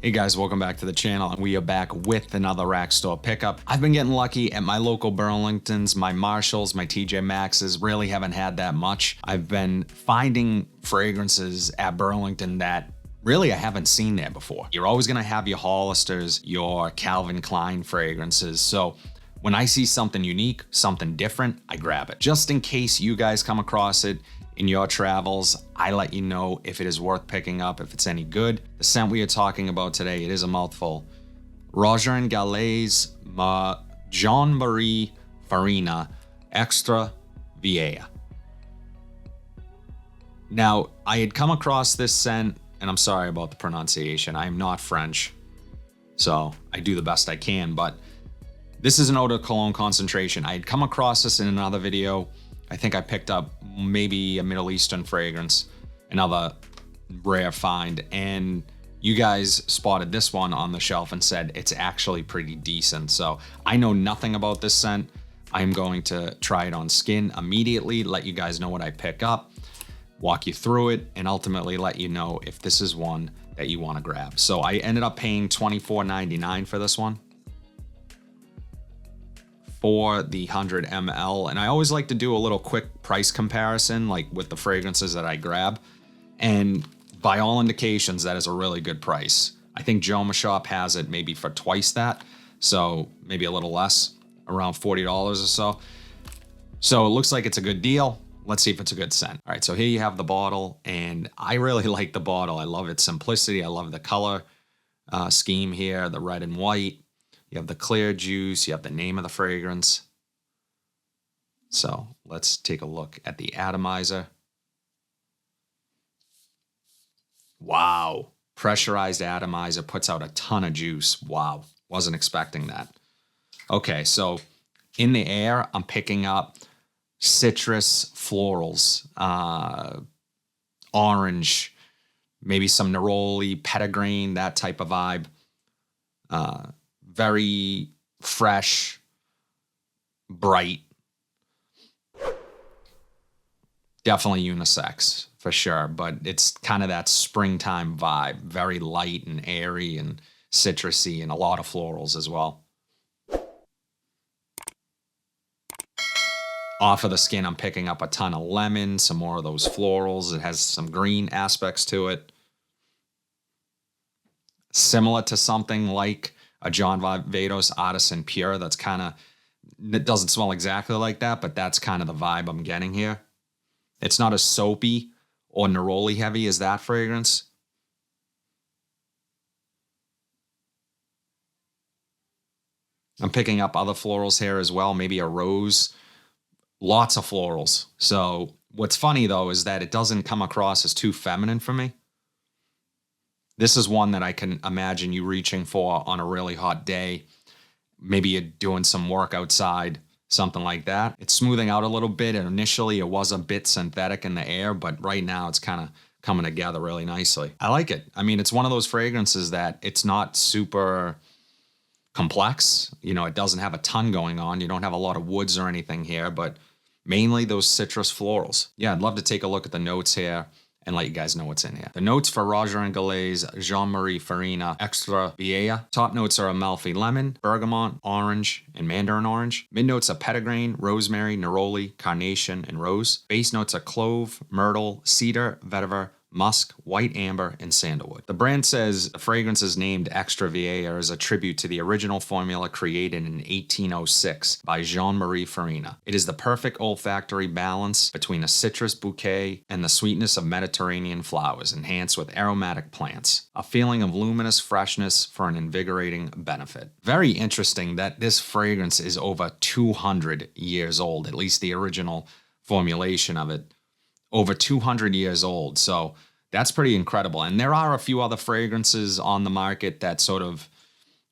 Hey guys, welcome back to the channel. We are back with another rack store pickup. I've been getting lucky at my local Burlingtons, my Marshalls, my TJ Maxx's. Really haven't had that much. I've been finding fragrances at Burlington that really I haven't seen there before. You're always gonna have your Hollisters, your Calvin Klein fragrances. So when I see something unique, something different, I grab it. Just in case you guys come across it in your travels, I let you know if it is worth picking up, if it's any good. The scent we are talking about today, it is a mouthful. Roger & Gallet's Jean-Marie Farina Extra Vieille. Now, I had come across this scent, and I'm sorry about the pronunciation. I am not French, so I do the best I can, but this is an eau de cologne concentration. I had come across this in another video. I think I picked up maybe a Middle Eastern fragrance, another rare find, and you guys spotted this one on the shelf and said it's actually pretty decent. So I know nothing about this scent. I'm going to try it on skin immediately, let you guys know what I pick up, walk you through it, and ultimately let you know if this is one that you want to grab. So I ended up paying $24.99 for this one, for the 100 ml. And I always like to do a little quick price comparison, like with the fragrances that I grab. And by all indications, that is a really good price. I think Joma Shop has it maybe for twice that. So maybe a little less, around $40 or so. So it looks like it's a good deal. Let's see if it's a good scent. All right, so here you have the bottle, and I really like the bottle. I love its simplicity. I love the color scheme here, the red and white. You have the clear juice, you have the name of the fragrance. So let's take a look at the Atomizer. Wow, pressurized Atomizer puts out a ton of juice. Wow, wasn't expecting that. Okay, so in the air, I'm picking up citrus florals, orange, maybe some neroli, petitgrain, that type of vibe. Very fresh, bright. Definitely unisex for sure, but it's kind of that springtime vibe. Very light and airy and citrusy, and a lot of florals as well. Off of the skin, I'm picking up a ton of lemon, some more of those florals. It has some green aspects to it. Similar to something like a John Vados Artisan Pure. That's kind of, it doesn't smell exactly like that, but that's kind of the vibe I'm getting here. It's not as soapy or neroli heavy as that fragrance. I'm picking up other florals here as well, maybe a rose. Lots of florals. So what's funny though is that it doesn't come across as too feminine for me. This is one that I can imagine you reaching for on a really hot day. Maybe you're doing some work outside, something like that. It's smoothing out a little bit. And initially, it was a bit synthetic in the air, but right now it's kind of coming together really nicely. I like it. I mean, it's one of those fragrances that it's not super complex. You know, it doesn't have a ton going on. You don't have a lot of woods or anything here, but mainly those citrus florals. Yeah, I'd love to take a look at the notes here and let you guys know what's in here. The notes for Roger & Gallet's Jean-Marie Farina Extra Vieille. Top notes are Amalfi lemon, bergamot, orange, and mandarin orange. Mid notes are petitgrain, rosemary, neroli, carnation, and rose. Base notes are clove, myrtle, cedar, vetiver, musk, white amber, and sandalwood. The brand says the fragrance is named Extra Vieille as a tribute to the original formula created in 1806 by Jean-Marie Farina. It is the perfect olfactory balance between a citrus bouquet and the sweetness of Mediterranean flowers, enhanced with aromatic plants. A feeling of luminous freshness for an invigorating benefit. Very interesting that this fragrance is over 200 years old, at least the original formulation of it. Over 200 years old. So that's pretty incredible. And there are a few other fragrances on the market that sort of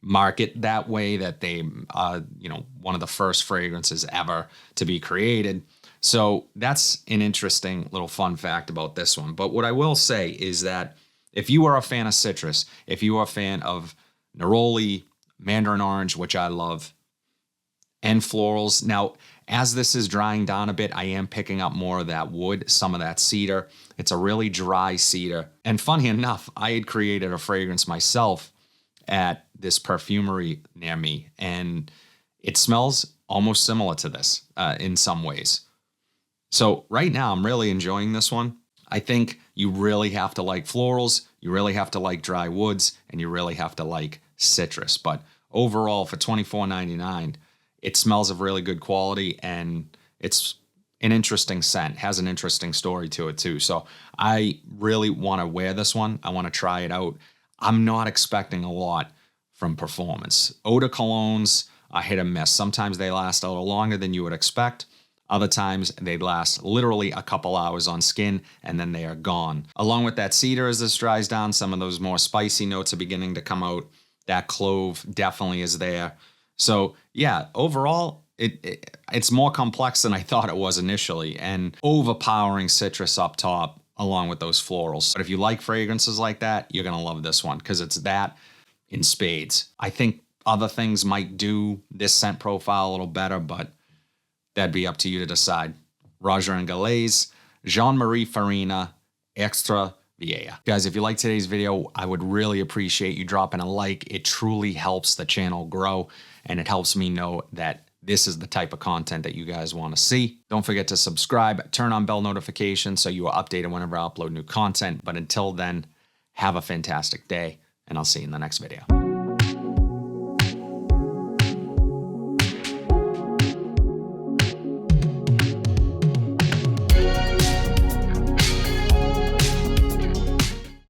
market that way, that they, one of the first fragrances ever to be created. So that's an interesting little fun fact about this one. But what I will say is that if you are a fan of citrus, if you are a fan of neroli, mandarin orange, which I love, and florals. Now, as this is drying down a bit, I am picking up more of that wood, some of that cedar. It's a really dry cedar. And funny enough, I had created a fragrance myself at this perfumery near me, and it smells almost similar to this in some ways. So right now, I'm really enjoying this one. I think you really have to like florals, you really have to like dry woods, and you really have to like citrus. But overall, for $24.99, it smells of really good quality, and it's an interesting scent, has an interesting story to it too. So I really want to wear this one. I want to try it out. I'm not expecting a lot from Performance. Eau de colognes are hit or miss. Sometimes they last a little longer than you would expect. Other times they last literally a couple hours on skin and then they are gone. Along with that cedar, as this dries down, some of those more spicy notes are beginning to come out. That clove definitely is there. So yeah, overall, it's more complex than I thought it was initially, and overpowering citrus up top along with those florals. But if you like fragrances like that, you're gonna love this one because it's that in spades. I think other things might do this scent profile a little better, but that'd be up to you to decide. Roger and Galais, Jean-Marie Farina, Extra Vieja. Guys, if you like today's video, I would really appreciate you dropping a like. It truly helps the channel grow, and it helps me know that this is the type of content that you guys want to see. Don't forget to subscribe, turn on bell notifications so you are updated whenever I upload new content. But until then, have a fantastic day, and I'll see you in the next video.